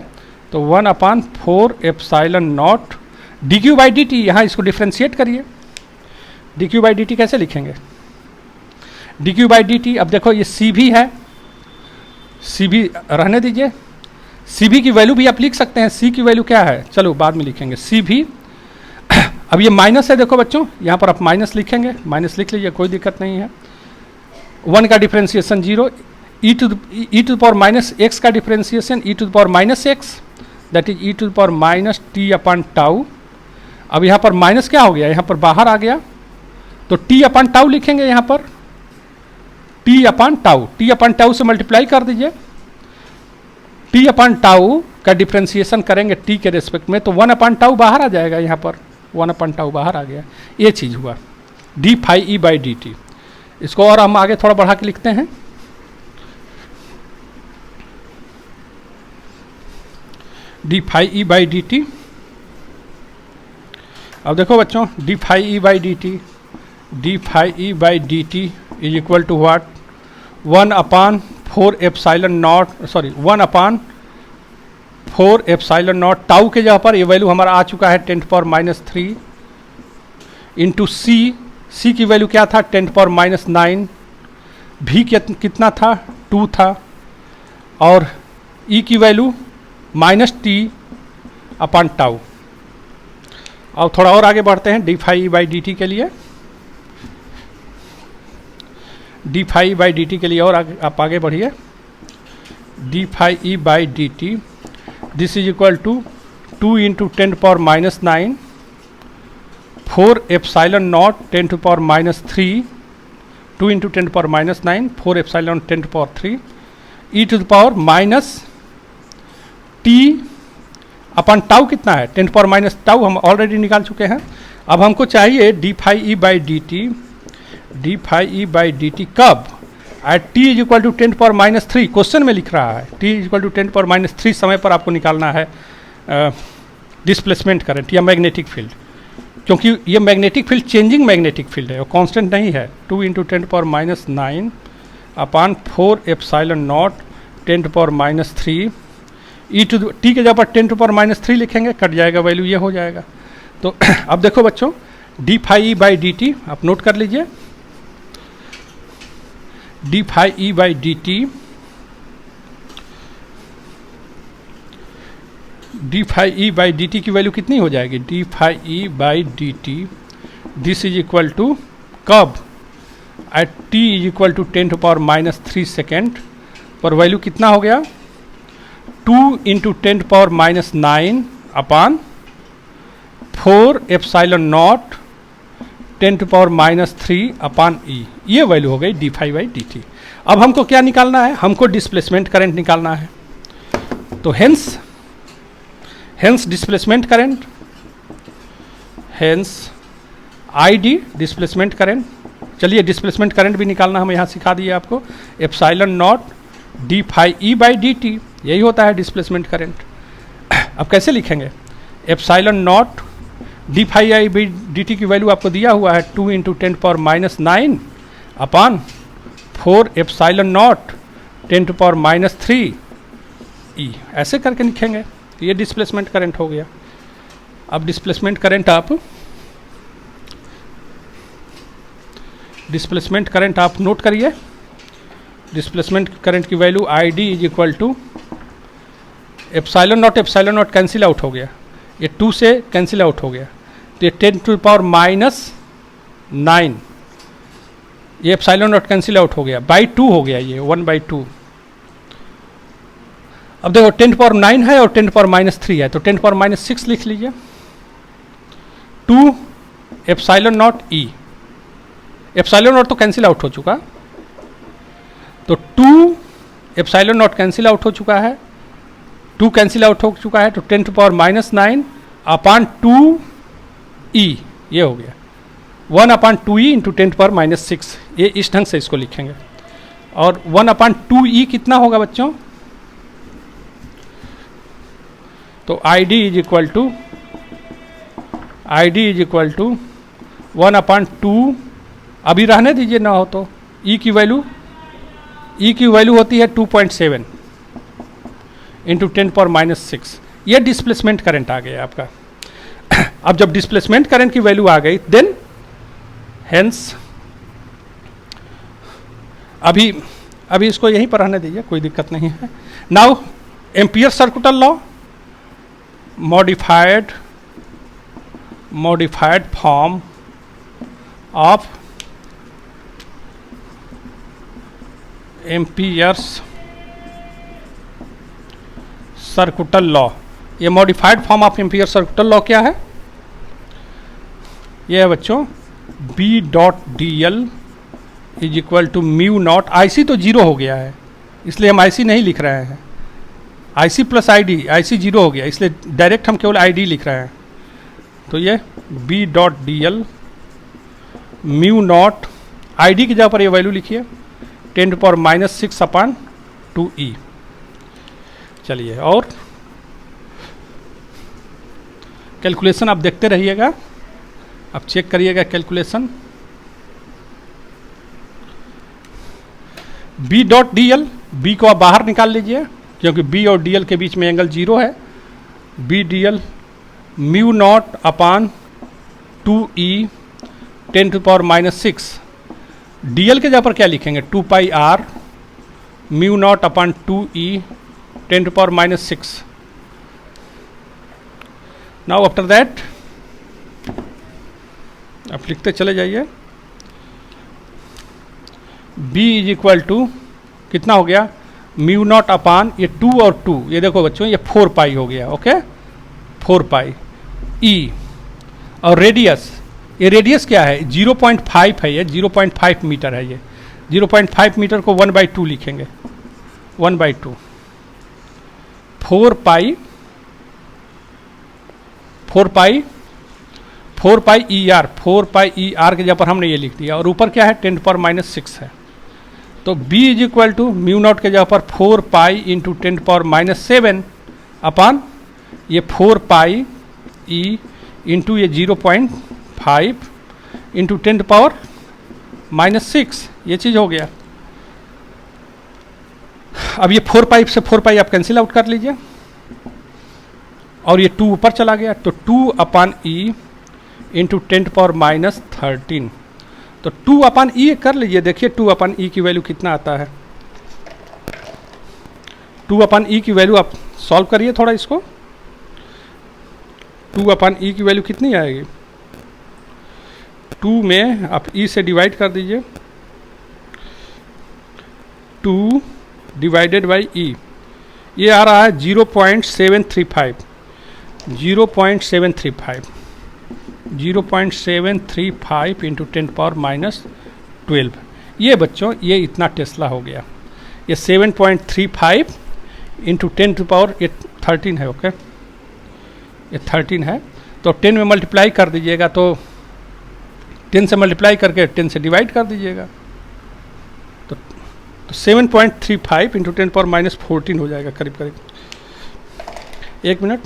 तो 1 upon 4 epsilon naught D Q by D T, यहाँ इसको डिफ्रेंशिएट करिए। D Q by D T कैसे लिखेंगे? D Q by D T, अब देखो ये सी भी है, सी भी रहने दीजिए, सी भी की वैल्यू भी आप लिख सकते हैं। सी की वैल्यू क्या है? चलो बाद में लिखेंगे सी भी। अब ये माइनस है, देखो बच्चों यहाँ पर आप माइनस लिखेंगे, माइनस लिख लीजिए, कोई दिक्कत नहीं है। 1 का differentiation 0, E to the power minus X का differentiation E to the power minus X, that is E to the power minus T upon tau. अब यहाँ पर माइनस क्या हो गया? यहाँ पर बाहर आ गया, तो टी अपन टाउ लिखेंगे यहाँ पर, T upon tau, T upon tau से मल्टीप्लाई कर दीजिए। टी अपन टाउ का डिफ्रेंशिएशन करेंगे टी के रेस्पेक्ट में, तो 1 अपन टाउ बाहर आ जाएगा, यहाँ पर 1 अपन टाउ बाहर आ गया। ये चीज़ हुआ D phi E by D T. इसको और हम आगे थोड़ा बढ़ा के लिखते हैं, D phi E by D T. अब देखो बच्चों D phi E by D T, D phi E by D T is equal to what? 1 upon 4 epsilon not, sorry 1 upon 4 epsilon not. Tau के जगह पर ये वैल्यू हमारा आ चुका है 10⁻³ इंटू सी। सी की वैल्यू क्या था? 10⁻⁹। भी कितना था? 2 था। और ई की वैल्यू -t अपान टाउ। अब थोड़ा और आगे बढ़ते हैं D phi by D T के लिए, D phi by D T के लिए और आप आगे बढ़िए। D phi E by D T, this is equal to 2 into 10⁻⁹, 4 epsilon not 10⁻³ 2 into 10⁻⁹, 4 epsilon 10⁻³ E to the power minus T upon tau कितना है? 10⁻⁻, हम ऑलरेडी निकाल चुके हैं। अब हमको चाहिए D phi E by D T, D phi E by D T कब? At T is equal to 10⁻³ question में लिख रहा है, टी इज इक्वल टू 10⁻³ समय पर आपको निकालना है डिस्प्लेसमेंट करंट या मैग्नेटिक फील्ड, क्योंकि ये magnetic field changing magnetic field है, वो कांस्टेंट नहीं है। 2 into 10⁻⁹ upon 4 epsilon not 10⁻³ E to T के जगह पर 10⁻³ लिखेंगे, कट जाएगा वैल्यू, ये हो जाएगा। तो अब देखो बच्चों, D phi E by D T आप नोट कर लीजिए, D phi E by D T, D phi E by D T की वैल्यू कितनी हो जाएगी, D phi E by D T, this is equal to कब, at T is equal to 10⁻³ second पर value कितना हो गया, 2 into 10⁻⁹ upon 4 epsilon not 10⁻³ upon E, ये वैल्यू हो गई D phi by D T. अब हमको क्या निकालना है, हमको डिस्प्लेसमेंट करंट निकालना है। तो hence displacement current, hence I D displacement current. चलिए डिस्प्लेसमेंट करंट भी निकालना हम यहाँ सिखा दिए आपको, epsilon not D phi E by D T, यही होता है डिस्प्लेसमेंट करंट। अब कैसे लिखेंगे, epsilon not D phi I by D T की वैल्यू आपको दिया हुआ है 2 into 10⁻⁹ upon 4 epsilon not 10⁻³ E, ऐसे करके लिखेंगे। ये डिस्प्लेसमेंट करंट हो गया। अब डिस्प्लेसमेंट करंट आप नोट करिए, डिस्प्लेसमेंट करंट की value I D is equal to epsilon not cancel out हो गया, ये 2 से कैंसिल आउट हो गया, तो ये 10⁻⁹ ये एप्सिलॉन नॉट कैंसिल आउट हो गया, बाई 2 हो गया, ये 1/2। अब देखो 10⁻⁹ है और 10⁻³ है, तो 10⁻�6 लिख लीजिए, 2 epsilon not E, epsilon not तो कैंसिल आउट हो चुका, तो 2 एप्सिलॉन नॉट कैंसिल आउट हो चुका है, 2 कैंसिल आउट हो चुका है, तो 10⁻⁹ अपान 2 ई, ये हो गया 1/2 ई इंटू 10⁻�6, ये इस ढंग से इसको लिखेंगे। और 1/2 ई कितना होगा बच्चों, तो I D is equal to 1/2, अभी रहने दीजिए ना हो तो, ई की वैल्यू होती है 2.7 इंटू 10⁻�6, ये डिस्प्लेसमेंट करंट आ गया आपका। अब जब डिस्प्लेसमेंट करंट की वैल्यू आ गई, देन हेंस अभी इसको यहीं पर रहने दीजिए, कोई दिक्कत नहीं है। Now Ampere circular law, modified form of Ampere's circular law. ये modified form of Ampere circular law क्या है, ये है बच्चों B.dl is equal to mu naught, IC तो 0 हो गया है इसलिए हम IC नहीं लिख रहे हैं, IC प्लस ID, IC 0 हो गया इसलिए डायरेक्ट हम केवल ID लिख रहे हैं। तो ये B.dl म्यू नॉट, ID की जगह पर ये वैल्यू लिखिए 10⁻⁶ अपान 2e। चलिए और कैलकुलेशन आप देखते रहिएगा, आप चेक करिएगा कैलकुलेशन। B.dl, B को आप बाहर निकाल लीजिए क्योंकि B और dl के बीच में एंगल 0 है। B.dl म्यू नॉट अपान 2e 10⁻⁶, dl के जगह पर क्या लिखेंगे 2πr mu naught upon 2e 10⁻⁶। Now after that आप लिखते चले जाइए, b इज इक्वल टू कितना हो गया म्यू नॉट अपान ये 2 और 2, ये देखो बच्चों ये 4π हो गया, ओके 4π e, और रेडियस, ये रेडियस क्या है 0.5 है, ये 0.5 मीटर है, ये 0.5 मीटर को 1/2 लिखेंगे, 1/2 4π ER, 4π ER के जगह पर हमने ये लिख दिया और ऊपर क्या है 10⁻⁶ है। तो b is equal to mu not के जगह पर 4π इंटू 10⁻⁷ अपान ये 4π e इंटू ये 0.5 इंटू 10⁻�6, ये चीज़ हो गया। अब ये 4π से 4π आप कैंसिल आउट कर लीजिए, और ये 2 ऊपर चला गया, तो 2/e इंटू 10⁻13। तो 2/e कर लीजिए, देखिए 2/e की वैल्यू कितना आता है। 2/e की वैल्यू आप सॉल्व करिए थोड़ा इसको। 2/e की वैल्यू कितनी आएगी? 2 में आप e से डिवाइड कर दीजिए, 2 डिवाइडेड बाई e, ये आ रहा है 0.735, 0.735 इंटू 10⁻12। ये बच्चों ये इतना टेस्ला हो गया। ये 7.35 इंटू 10⁻13 है। ओके, ये 13 है, तो 10 में मल्टीप्लाई कर दीजिएगा, तो 10 से मल्टीप्लाई करके 10 से डिवाइड कर दीजिएगा, तो 7.35 इंटू 10⁻14 हो जाएगा करीब करीब। एक मिनट,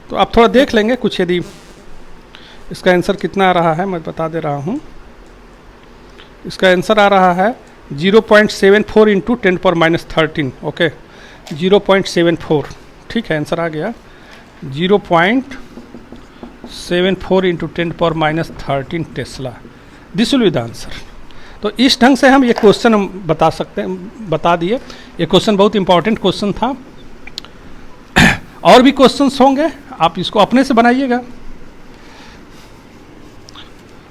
तो आप थोड़ा देख लेंगे कुछ, यदि इसका आंसर कितना आ रहा है मैं बता दे रहा हूँ। इसका आंसर आ रहा है 0.74 इंटू 10⁻13। ओके, 0.74, ठीक है, आंसर आ गया 0.74 into 10⁻13 Tesla. This will be the answer. तो इस ढंग से हम ये क्वेश्चन हम बता सकते हैं, बता दिए। ये क्वेश्चन बहुत इंपॉर्टेंट क्वेश्चन था। और भी क्वेश्चंस होंगे, आप इसको अपने से बनाइएगा।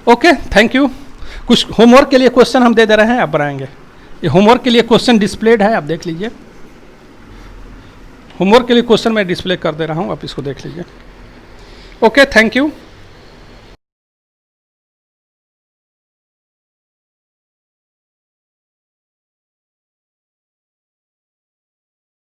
Okay, thank you. कुछ होमवर्क के लिए क्वेश्चन हम दे दे रहे हैं, आप बनाएंगे। ये होमवर्क के लिए क्वेश्चन डिस्प्लेड है, आप देख लीजिए। होमवर्क के लिए क्वेश्चन मैं डिस्प्ले कर दे रहा हूँ, आप इसको देख लीजिए। Okay, thank you.